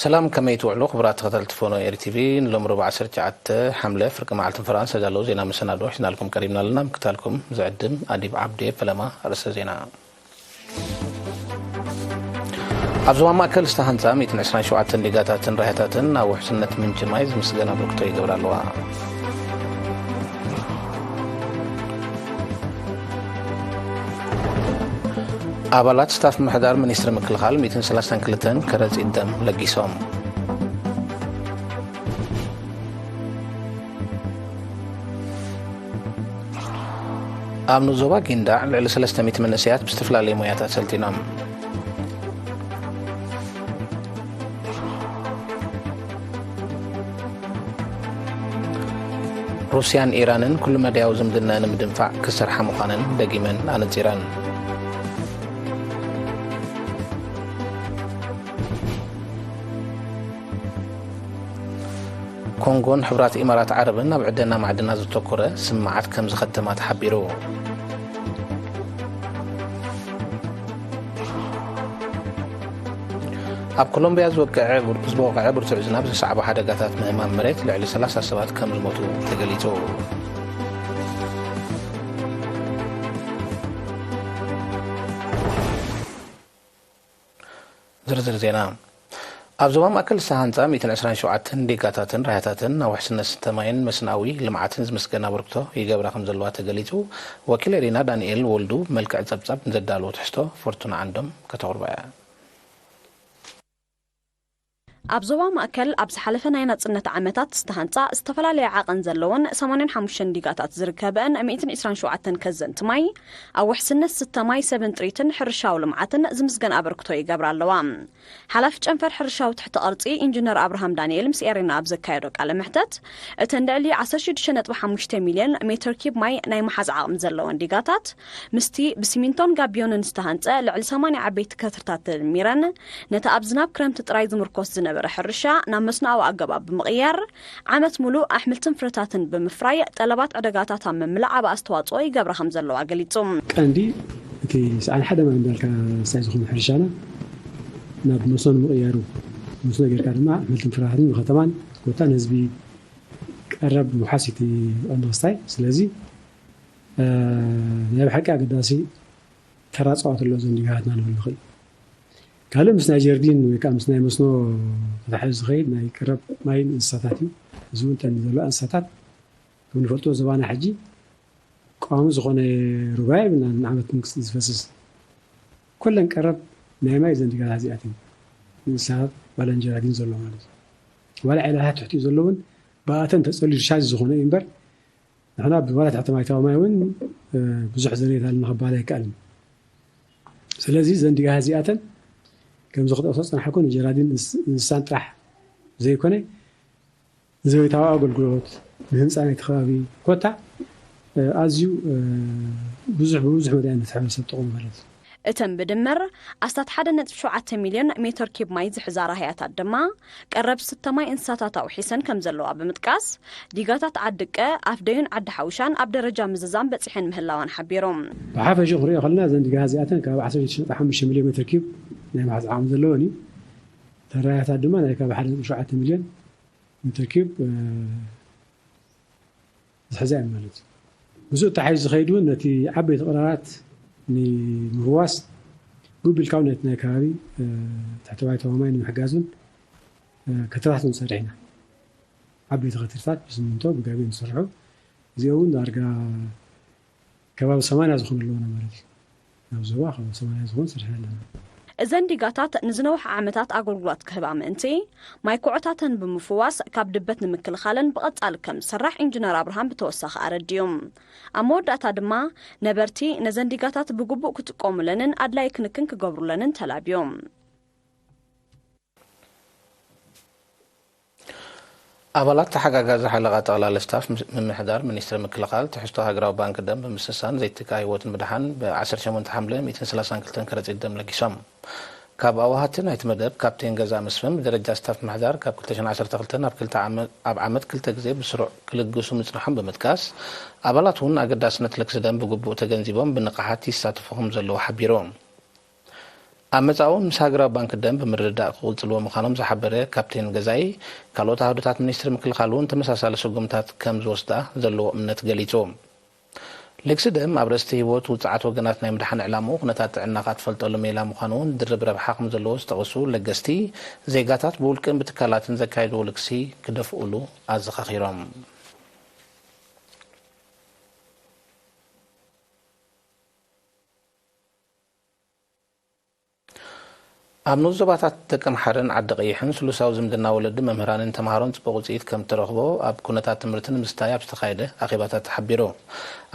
سلام كما يتوعلو خبرات تغطل تفونو اير تي في نلوم ربع سرجعت حملة فرق معلتن فرنسا جالو زينا مسنادو حنا لكم قريبنا لنا مكتالكم زعدن أديب عبدي فلما رأس زينا أبزوان ماكل استهانتا 127 لقاتاتن رهتاتن أو حسنة من جمايز مسجنا بوقتو يقبر اللواء أبالات ستاف محدار منيستر مكلخال 232 كرز إدم لقيسوم أمنو زوبا قندع لعلى 300 منسيات باستفلال موياتات سلتينام روسيان إيرانن كل ما دياو زمدنا نمدنفع كسر حمقانن دقيمن آنت إيران كونغون حبرات إمارات عربنا بعدنا معدنا زتوكرة سمعت كم زختمات حبيرو أب كولومبيا زوقع برتع زناب صعب حدقات من أمام مريت لعلي 3 سبات كم الموتو تقليتو زرزر زينا أبزوام أكل سهانتا 127 ديكاتاتن رهتاتن أو حسن ستماين مسناوي لمعاتن زمسكنا بركتو يقبر خمز اللوات تقليتو وكيل رينا دانييل وولدو ملك عزبزب نزدالو تحستو فورتونا عندهم كتغربايا أبزوا مأكل أبز حلفنا ينتصنت عمتات استهانتا استفلالي عاقن زلون 85 ديقاتات زركبان 127 كزنت ماي أو حسن 6 ماي 7 تريتن حرشاو لمعاتن زمزقن أبركتو يقبر اللوام حلف جنفر حرشاو تحت أرضي إنجنير أبراهام دانييل مسيرنا أبز كايروك على محتت اتندعلي 10.5 مليون متر كيب ماي ناي محاز عاقم زلون ديقاتات مستي بسيمنتون قابيون استهانتا لعل 8 عبيت كثرتات الميران نتا أبزناب كرم تترايز مركوز زنبر حرشا نامسنا وأجباب بمغيار عمت ملو أحملتن فرتاتن بمفراي طلبات عدقاتات من ملعب أستواطوي قبر خمزة لو عقليتهم عندي كي سأل حدا ما عندك سايزخون حرشانا ناب مصون مغيارو مصون غير كارما أحملتن فرتاتن وختمان كوتان هزبي قرب محاسيتي أندوستاي سلازي ناب حقا قداسي كراسوات اللوزن ديقاتنا نبالغي كلام مسنا جردين وكام مسنا مسنو تحز خير ما يقرب ما ينساتاتي زون تاني دلوا انساتات كون فلتو زبانه حجي قام زخونه رباعي من عمت نكس زفسس كلن قرب نايما يزندي غازياتي انسات بالنجرا دين زلو مالس ولا علاها تحتي زلون بااتن تصلي شاز زخونه ينبر احنا بولا تحت ما يتاو ما يون بزح زريت المخباله كلم سلازي زندي غازياتن كم زخد أساسا حكون جرادين إنسان طرح زي كونه زي تاوا أقول قلوت بهنسان يتخابي كوتا أزيو بوزح مدين تحمل سبتقوم مالت اتم بدمر أستاد حدا نتفشو 10 مليون متر كيب ماي زحزارة هيات الدماء قرب 6 ماي إنساتات أو حسن كم زلوا بمتكاس ديقاتات عدكة أفدين عد حوشان أب درجة مززان بتصحين مهلاوان حبيرهم بحافة شغرية خلنا زند جهازياتن كاب 10 مليون متر كيب نعم عام زلوني ترايات الدماء نايكا بحد 7 مليون متر كيب زحزان مالت بزو تحيز خيدون نتي عبيت قرارات ني مهواس قبل كونت نايكاري تحت وايت وماين محجازون كترات نسرعنا عبيت غترات بس من توب قاعدين نسرعوا زيون دارجا كباب 8 زخون اللون مالت أو زواخ 8 زخون سرحنا إذن ديقاتات نزنوح عامتات أقولقلات كهبا منتي مايكوعتاتن بمفواس كاب دبتن مكل خالن بقت ألكم سرح إنجنير أبراهام بتوسخ أرديوم أمود أتادما نبرتي نزن ديقاتات بقبوك تقوم لنن أدلا يكنكن كقبر لنن تلابيوم أبلات تحقق حلقات على الاستاف من محدار منيستر مكلخال تحسطها قراو بانك الدم بمسسان زي تكاي ووت المدحان ب10 شمون تحمله 232 كرز الدم لقيسام كاب أوهاتن هيتمدب كابتن جزاء مسفم درجة استاف محدار كاب كلتشن 10 تغلتن أب كلتا عمد كلتا جزي بسرع كل الجسوم متنحم بمتكاس أبلات هون أقداس نتلك زدن بقبو تجنزيبهم بالنقاحات يستاتفهم زلو حبيرون ኣመፃውን ምስ ሃገራዊ ባንክ ደም ብምርድዳእ ክቕፅልዎ ምዃኖም ዝሓበረ ካፕቴን ገዛኢ ካልኦት ኣህዶታት ሚኒስትሪ ምክልኻል እውን ተመሳሳሊ ስጉምታት ከም ዝወስዳ ዘለዎ እምነት ገሊጹ ልግሲ ደም ኣብ ርእስቲ ህይወት ውፅዓት ወገናት ናይ ምድሓን ዕላምኡ ኩነታት ጥዕናኻ ትፈልጠሉ ሜላ ምዃኑ እውን ድርብ ረብሓ ከም ዘለዎ ዝተቐሱ ለገስቲ ዜጋታት ብውልቅን ብትካላትን ዘካየድዎ ልግሲ ክደፍኡሉ ኣዘኻኺሮም ኣብ ንዞባታት ደቂ ኣምሓራን ዓዲ ቀይሕን ስሉሳዊ ዝምድና ወለዲ መምህራንን ተምሃሮን ፅቡቅ ውፅኢት ከም ትረኽቦ ኣብ ኩነታት ትምህርትን ምስታይ ኣብ ዝተኻየደ ኣኼባታት ተሓቢሩ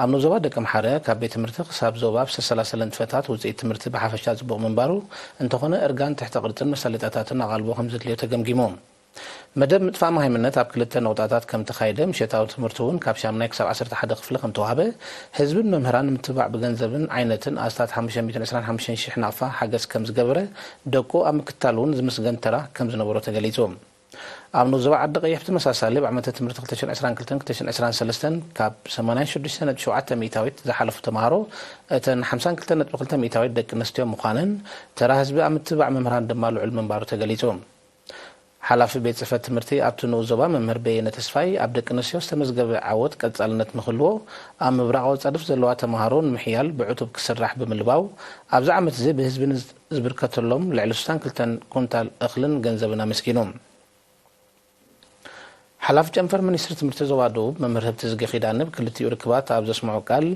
ኣብ ንዞባ ደቂ ኣምሓራ ካብ ቤት ትምህርቲ ክሳብ ዞባ ብዝተሰላሰለ ንጥፈታት ውፅኢት ትምህርቲ ብሓፈሻ ፅቡቅ ምንባሩ እንተኾነ እርጋን ትሕቲ ቅርፅን መሳለጥያታትን ኣቓልቦ ከም ዘድልዮ ተገምጊሞም መደብ ምጥፋእ ማሃይምነት ኣብ ክልተ ነውጣታት ከም ተኻይደ ምሸታዊ ትምህርቲ እውን ካብ 8 ክሳብ 11 ክፍሊ ከም ተዋሃበ ህዝብን መምህራን ምትባዕ ብገንዘብን ዓይነትን ኣስታት 525,000 ናቕፋ ሓገዝ ከም ዝገበረ ደቁ ኣብ ምክትታል እውን ዝምስገን ተራ ከም ዝነበሮ ተገሊጹ ኣብ ንዞባ ዓዲ ቀይሕ ብተመሳሳሊ ብዓመተ ትምህርቲ 2022-2023 ካብ 86.7 ሚእታዊት ዝሓለፉ ተምሃሮ እተን 52.2 ሚእታዊት ደቂ ኣንስትዮ ምዃነን ተራ ህዝቢ ኣብ ምትባዕ መምህራን ድማ ልዑል ምንባሩ ተገሊጹ ሓላፊ ቤት ጽሕፈት ትምህርቲ ኣብቲ ንዞባ መምህር በየነ ተስፋይ ኣብ ደቂ ኣንስትዮ ዝተመዝገበ ዓወት ቀጻልነት ንኽህልዎ ኣብ ምብራቕ ፀድፍ ዘለዋ ተምሃሮ ንምሕያል ብዕቱብ ክስራሕ ብምልባው ኣብዚ ዓመት እዚ ብህዝቢ ዝብርከተሎም ልዕሊ 62 ኩንታል እኽልን ገንዘብን ኣመስጊኖም ሓላፊ ጨንፈር ሚኒስትሪ ትምህርቲ ዞባ ደቡብ መምህር ህብቲ ዝገ ኺዳንብ ክልቲኡ ርክባት ኣብ ዘስምዑ ቃል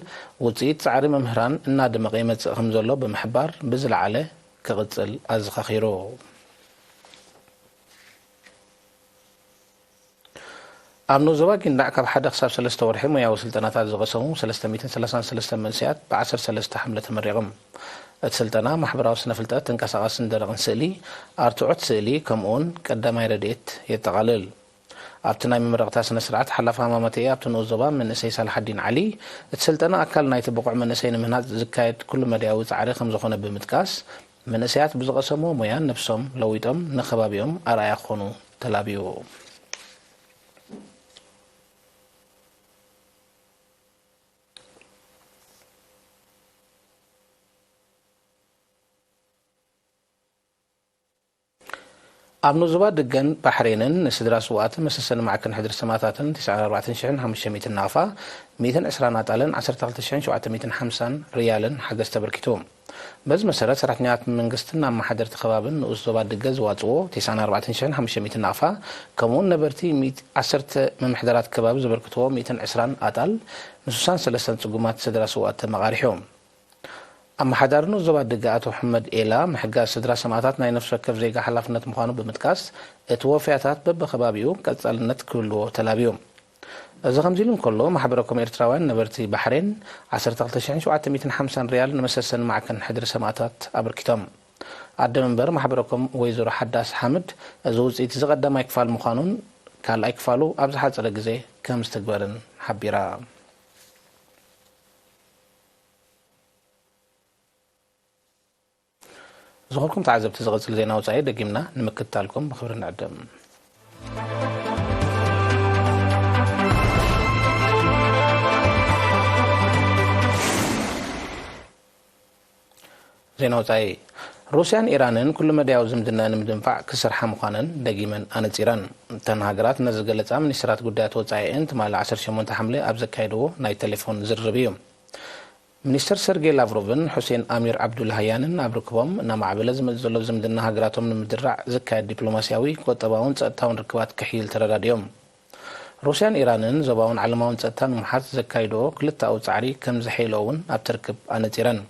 ውፅኢት ፃዕሪ መምህራን እናደመቐ ይመጽእ ከም ዘሎ ብምሕባር ብዝለዓለ ክቕፅል ኣዘኻኺሩ ኣብ ንዞባ ጊንዳዕ ካብ 1 ክሳብ 3 ወርሒ ሙያዊ ስልጠናታት ዝቐሰሙ 333 መንእሰያት ብ13 ሓምለ ተመሪቖም እቲ ስልጠና ማሕበራዊ ስነ ፍልጠት ተንቀሳቓስን ደረቕን ስእሊ ኣርትዖት ስእሊ ከምኡውን ቀዳማይ ረድኤት የጠቓልል ኣብቲ ናይ ምምረቕታ ስነ ስርዓት ሓላፊ ሃማማተይ ኣብቲ ንዞባ መንእሰይ ሳልሓዲን ዓሊ እቲ ስልጠና ኣካል ናይቲ ብቑዕ መንእሰይ ንምህናፅ ዝካየድ ኩሉ መድያዊ ፃዕሪ ከም ዝኾነ ብምጥቃስ መንእሰያት ብዝቐሰሞ ሞያ ነፍሶም ለዊጦም ንኸባቢኦም ኣርኣያ ክኾኑ ተላቢዩ ኣብ ንዞባ ድገን ባሕሬንን ንስድራ ስዋኣትን መሰሰኒ ማዕከን ሕድሪ ሰማታትን 94,500 ናቕፋ 120 ኣጣልን 12,750 ሪያልን ሓገዝ ተበርኪቶም በዚ መሰረት ሰራሕተኛታት መንግስትን ኣማሓደርቲ ከባብን ንኡስ ዞባ ድገ ዝዋፅዎ 94,500 ናቕፋ ከምኡውን ነበርቲ 10 መምሕደራት ከባቢ ዘበርክትዎ 120 ኣጣል ን63 ፅጉማት ስድራ ስዋኣት ተመቓሪሖም ኣማሓዳሪ ንኡስ ዞባ ድገ ኣቶ ሕመድ ኤላ ምሕጋዝ ስድራ ሰማዕታት ናይ ነፍሲ ወከፍ ዜጋ ሓላፍነት ምዃኑ ብምጥቃስ እቲ ወፍያታት በብኸባቢኡ ቀጻልነት ክህልዎ ተላቢዮም እዚ ከምዚ ኢሉ እንከሎ ማሕበረኮም ኤርትራውያን ነበርቲ ባሕሬን 12,750 ሪያል ንመሰሰኒ ማዕከን ሕድሪ ሰማዕታት ኣበርኪቶም ኣደ መንበር ማሕበረኮም ወይዘሮ ሓዳስ ሓመድ እዚ ውፅኢት እዚ ቀዳማይ ክፋል ምዃኑን ካልኣይ ክፋሉ ኣብ ዝሓፀረ ግዜ ከም ዝተግበርን ሓቢራ ዝኸልኩም ተዓዘብቲ ዝቕፅል ዜና ውፃኢ ደጊምና ንምክትታልኩም ብክብሪ ንዕድም ዜና ውፃኢ ሩስያን ኢራንን ኩሉ መድያዊ ዝምድና ንምድንፋዕ ክሰርሓ ምዃነን ደጊመን ኣነፂረን እተን ሃገራት ነዚ ገለፃ ሚኒስትራት ጉዳያት ወፃኢን ትማሊ 18 ሓምለ ኣብ ዘካየድዎ ናይ ቴሌፎን ዝርርብ እዩ ሚኒስትር ሰርጌይ ላቭሮቭን ሁሴን አሚር አብዱልሃያንን ኣብ ርክቦም እናማዕበለ ዝመፅእ ዘሎ ዝምድና ሃገራቶም ንምድራዕ ዝካየድ ዲፕሎማስያዊ ቆጠባውን ፀጥታውን ርክባት ክሕይል ተረዳድዮም ሩስያን ኢራንን ዞባውን ዓለማውን ፀጥታ ንምሓዝ ዘካይድዎ ክልተኣዊ ፃዕሪ ከም ዝሕይሎ እውን ኣብ ትርክብ ኣነፂረን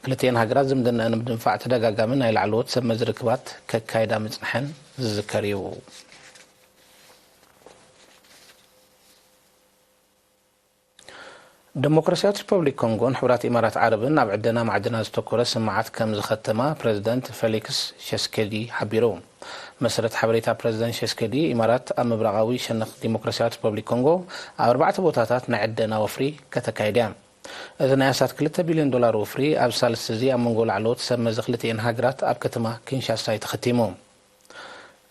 ክልቲአን ሃገራት ዝምድና ንምድንፋዕ ተደጋጋሚ ናይ ላዕለዎት ሰብ መዚ ርክባት ከካይዳ ምፅንሐን ዝዝከር እዩ ዲሞክራሲያዊት ሪፐብሊክ ኮንጎን ሕብራት ኢማራት ዓረብን ኣብ ዕደና ማዕድና ዝተኮረ ስምዓት ከም ዝኸተማ ፕሬዚደንት ፌሊክስ ሸስኬዲ ሓቢሩ መሰረት ሓበሬታ ፕሬዚደንት ሸስኬዲ ኢማራት ኣብ ምብራቃዊ ሸነኽ ዲሞክራሲያዊት ሪፐብሊክ ኮንጎ ኣብ 4 ቦታታት ናይ ዕደና ወፍሪ ከተካይዳ እዚ ናይ ኣሳት 2 ቢልዮን ዶላር ወፍሪ ኣብ ሳልስ እዚ ኣብ መንጎ ላዕለዎት ሰብ መዚ ክልቲአን ሃገራት ኣብ ከተማ ኪንሻሳ ተኸቲሙ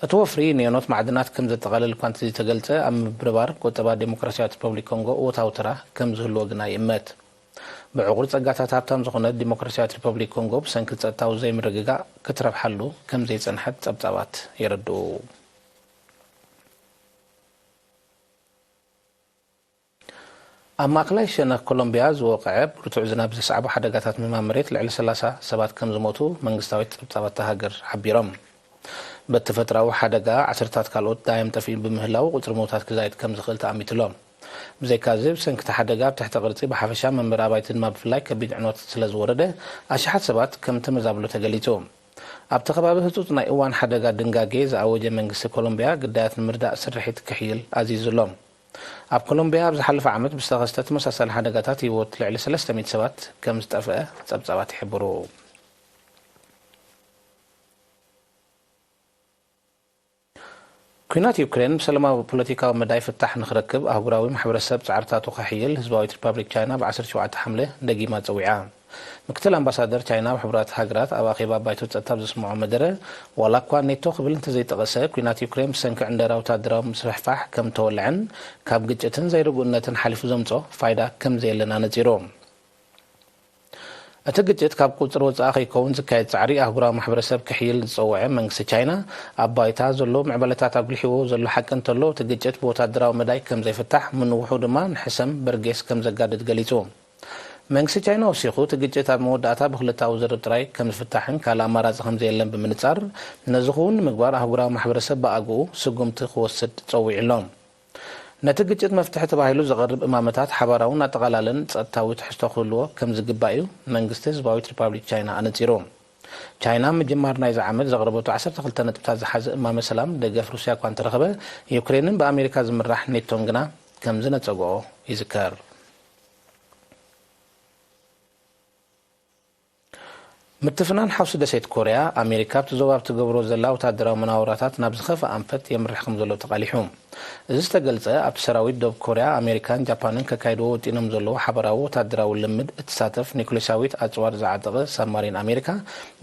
እቲ ወፍሪ ንዮኖት ማዕድናት ከም ዘጠቓልል እኳ እንተዘይተገልፀ ኣብ ምብርባር ቆጠባ ዲሞክራሲያዊት ሪፐብሊክ ኮንጎ እወታዊ ተራ ከም ዝህልዎ ግና ይእመት بعقول ጸጋታት ሃብታም ዝኾነ ዲሞክራሲያዊት ሪፐብሊክ ኮንጎ ብሰንኪ ጸጥታዊ ዘይምርግጋእ ክትረብሓሉ ከም ዘይጸንሐት ጸብጻባት ይረድኡ። ኣብ ማእከላይ ሸነኽ ኮሎምቢያ ዝወቕዐ ብርቱዕ ዝናብ ዘስዓቡ ሓደጋታት ምማም መሬት ልዕሊ 30 ሰባት ከም ዝሞቱ መንግስታዊት ጸብጻባት ሃገር ሓቢሮም። በተፈጥራዊ ሓደጋ ዓሰርታት ካልኦት ዳዮም ጠፊኡ ብምህላው ቁፅሪ ሞታት ክዛይድ ከም ዝኽእል ተኣሚትሎም። ብዘይካዚ ብሰንኪ እቲ ሓደጋ ብትሕቲ ቅርፂ ብሓፈሻ መንበሪ ኣባይቲ ድማ ብፍላይ ከቢድ ዕንወት ስለ ዝወረደ ኣሽሓት ሰባት ከም ተመዛብሉ ተገሊጹ። ኣብቲ ከባቢ ህፁፅ ናይ እዋን ሓደጋ ድንጋጌ ዝኣወጀ መንግስቲ ኮሎምቢያ ግዳያት ንምርዳእ ስርሒት ክሕይል ኣዚዙሎም። ኣብ ኮሎምቢያ ኣብ ዝሓለፈ ዓመት ብዝተኸስተ ተመሳሳሊ ሓደጋታት ህይወት ልዕሊ 300 ሰባት ከም ዝጠፍአ ጸብጻባት ይሕብሩ። ኩናት ዩክሬን ብሰላማዊ ፖለቲካዊ መዳይ ፍታሕ ንኽረክብ ኣህጉራዊ ማሕበረሰብ ጻዕርታቱ ከሕይል ህዝባዊት ሪፐብሊክ ቻይና ብ17 ሓምለ ደጊማ ፀዊዓ። ምክትል ኣምባሳደር ቻይና ብሕቡራት ሃገራት ኣብ ኣኼባ ባይቶ ጸጥታ ዘስምዖ መደረ ዋላ እኳ ኔቶ ክብል እንተዘይጠቐሰ ኩናት ዩክሬን ብሰንኪ ዕንደራ ወታደራዊ ምስፍሕፋሕ ከም ተወልዐን ካብ ግጭትን ዘይርግኡነትን ሓሊፉ ዘምጾ ፋይዳ ከም ዘየለና ነጺሮም። እቲ ግጭት ካብ ቁፅሪ ወፃኢ ከይከውን ዝካየድ ጻዕሪ ኣህጉራዊ ማሕበረሰብ ክሕይል ዝፀውዐ መንግስቲ ቻይና ኣብ ባይታ ዘሎ ምዕበለታት ኣጉሊሕዎ ዘሎ ሓቂ እንተሎ እቲ ግጭት ብወታደራዊ መዳይ ከም ዘይፍታሕ ምንውሑ ድማ ንሕሰም በርጌስ ከም ዘጋድድ ገሊጹ። መንግስቲ ቻይና ወሲኹ እቲ ግጭት ኣብ መወዳእታ ብክልታዊ ዝርብ ጥራይ ከም ዝፍታሕን ካልእ ኣማራፂ ከም ዘየለን ብምንጻር ነዚ ኹን ንምግባር ኣህጉራዊ ማሕበረሰብ ብኣግኡ ስጉምቲ ክወስድ ፀዊዕሎም። ነቲ ግጭት መፍትሒ ተባሂሉ ዘቐርብ እማመታት ሓባራውን ኣጠቓላለን ጸጥታዊ ትሕዝቶ ክህልዎ ከም ዝግባእ እዩ መንግስቲ ህዝባዊት ሪፐብሊክ ቻይና ኣነጺሩ። ቻይና ምጅማር ናይዚ ዓመት ዘቕረበቱ 12 ነጥብታት ዝሓዘ እማመ ሰላም ደገፍ ሩስያ እኳ እንተረኸበ ዩክሬንን ብኣሜሪካ ዝምራሕ ኔቶን ግና ከም ዝነፀግኦ ይዝከር። ምትፍናን ሓውሲ ደሴት ኮርያ ኣሜሪካ ኣብቲ ዞባ ትገብሮ ዘላ ወታደራዊ መናውራታት ናብ ዝኸፈ ኣንፈት የምርሕ ከም ዘሎ ተቃሊሑ። እዚ ዝተገልጸ ኣብቲ ሰራዊት ደቡብ ኮርያ ኣሜሪካን ጃፓንን ከካይድዎ ወጢኖም ዘለዎ ሓበራዊ ወታደራዊ ልምድ እትሳተፍ ኒኩሌሳዊት ኣጽዋር ዝዓጠቐ ሳብማሪን ኣሜሪካ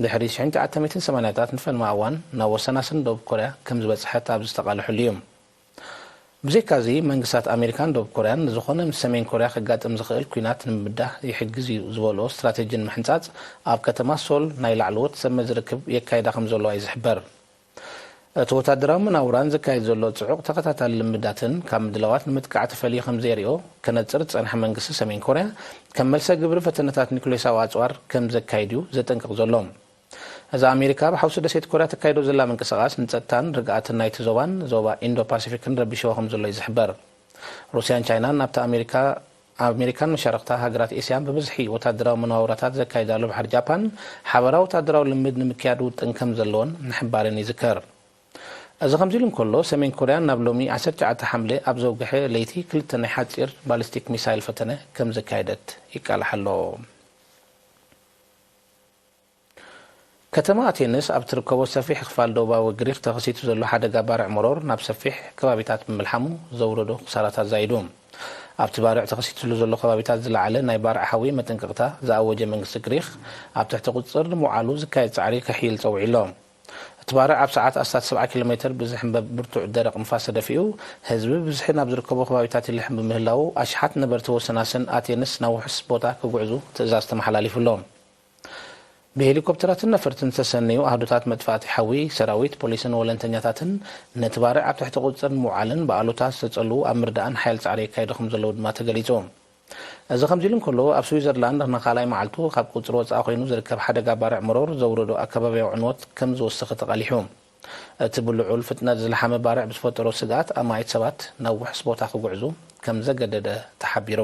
ድሕሪ 1980ታት ንፈልማ እዋን ናብ ወሰናስን ደቡብ ኮርያ ከም ዝበፅሐት ኣብ ዝተቃልሐሉ እዩ። ብዘይካዚ መንግስታት ኣሜሪካን ደቡብ ኮርያን ንዝኾነ ምስ ሰሜን ኮርያ ክጋጥም ዝኽእል ኩናት ንምብዳህ ይሕግዝ እዩ ዝበልኦ ስትራቴጂን ምሕንጻጽ ኣብ ከተማ ሶል ናይ ላዕለዎት ሰመ ዝርክብ የካይዳ ከም ዘለዋ እዩ ዝሕበር። እቲ ወታደራዊ መናውራን ዝካየድ ዘሎ ጽዑቕ ተኸታታሊ ልምዳትን ካብ ምድላዋት ንምጥቃዕ ተፈልዩ ከም ዘርእዮ ከነጽር ዝጸንሐ መንግስቲ ሰሜን ኮርያ ከም መልሰ ግብሪ ፈተነታት ኒኩሌሳዊ ኣጽዋር ከም ዘካይድ እዩ ዘጠንቅቕ ዘሎ። እዛ ኣሜሪካ ብሓውሲ ደሴት ኮርያ ተካይዶ ዘላ ምንቅስቓስ ንጸጥታን ርግኣትን ናይቲ ዞባን ዞባ ኢንዶ ፓሲፊክን ረቢሽዎ ከም ዘሎ ይዝሕበር። ሩስያን ቻይናን ናብቲ ኣሜሪካን መሻርክታ ሃገራት ኤስያን ብብዝሒ ወታደራዊ መነዋውራታት ዘካይዳሉ ባሕሪ ጃፓን ሓበራዊ ወታደራዊ ልምድ ንምክያድ ውጥን ከም ዘለዎን ምሕባርን ይዝከር። እዚ ከምዚ ኢሉ እንከሎ ሰሜን ኮርያ ናብ ሎሚ 19 ሓምለ ኣብ ዘውግሐ ለይቲ 2 ናይ ሓፂር ባሊስቲክ ሚሳይል ፈተነ ከም ዘካየደት ይቃልሓሎ። ከተማ ኣቴንስ ኣብ ትርከቦ ሰፊሕ ክፋል ደቡባዊ ግሪክ ተኸሲቱ ዘሎ ሓደጋ ባርዕ መሮር ናብ ሰፊሕ ከባቢታት ብምልሓሙ ዘውረዶ ክሳራታት ዛይዱ። ኣብቲ ባርዕ ተኸሲቱሉ ዘሎ ከባቢታት ዝለዓለ ናይ ባርዕ ሓዊ መጠንቀቕታ ዝኣወጀ መንግስቲ ግሪክ ኣብ ትሕቲ ቁፅር ንምውዓሉ ዝካየድ ጻዕሪ ከሕይል ፀውዒሎ። እቲ ባርዕ ኣብ ሰዓት 70 ኪሎ ሜትር ብዝሕንበብ ብርቱዕ ደረቕ ንፋስ ተደፊኡ ህዝቢ ብዝሒ ናብ ዝርከቦ ከባቢታት ይልሕም ብምህላው ኣሽሓት ነበርቲ ወሰናስን ኣቴንስ ናብ ውሕስ ቦታ ክጉዕዙ ትእዛዝ ተመሓላሊፉሎም። ብሄሊኮፕተራትን ነፈርትን ተሰነዩ ኣህዶታት መጥፋእቲ ሓዊ ሰራዊት ፖሊስን ወለንተኛታትን ነቲ ባርዕ ኣብ ትሕቲ ቁፅር ንምውዓልን ብኣሎታ ዝተጸልዉ ኣብ ምርዳእን ሓይል ጻዕሪ የካይዱ ከም ዘለዉ ድማ ተገሊጹ። እዚ ከምዚ ኢሉ እንከሎ ኣብ ስዊዘርላንድ ንኻልኣይ መዓልቱ ካብ ቁፅሪ ወፃኢ ኮይኑ ዝርከብ ሓደጋ ባርዕ መሮር ዘውረዶ ኣከባቢያዊ ዕንወት ከም ዝወሰኸ ተቃሊሑ። እቲ ብልዑል ፍጥነት ዝለሓመ ባርዕ ብዝፈጠሮ ስግኣት ኣማይት ሰባት ናብ ውሕስ ቦታ ክጉዕዙ ከም ዘገደደ ተሓቢሩ።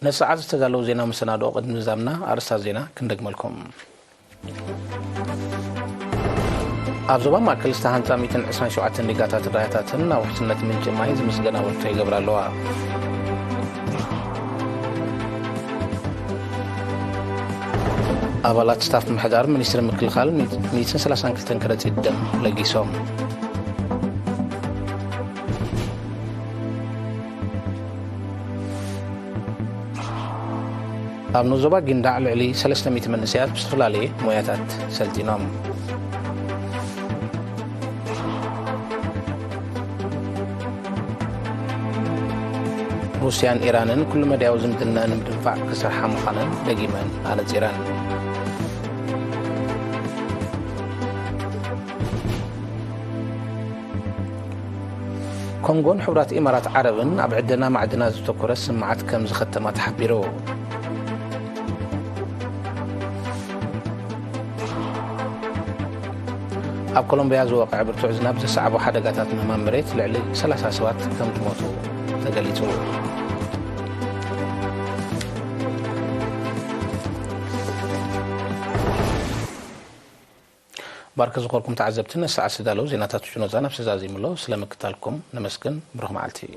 ነሰዓት ዝተዳለዉ ዜና መሰናዶ ቅድሚ ምዛምና ኣርስታት ዜና ክንደግመልኩም። ኣብ ዞባ ማእከል ዝተሃንፃ 127 ሊጋታት ራያታትን ናብ ውሕስነት ምንጭ ማይ ዝምስገና ወልቶ ይገብራ ኣለዋ። ኣባላት ስታፍ ምሕዳር ሚኒስትሪ ምክልኻል 132 ከረጢት ደም ለጊሶም። أبنو زبا جندع العلي 300 منسيات بستفلالي موياتات سلطينام روسيان إيرانن كل ما داو زمدنا نمدنفع كسرحة مخانن لقيمان على إيران كونغون حورات إمارات عربن أبعدنا معدنا زتوكورة سمعت كم زختمات حبيرو أب كولومبيا زواقع برتوع زناب زسعبو حدقاتات مهمان مريت لعلي 3 سوات كم تموتو تقليتو بارك زغوركم تعزبتنا الساعة 6 زيناتات شنو زانا بسزازي ملو سلامك تالكم نمسكن بروح معلتي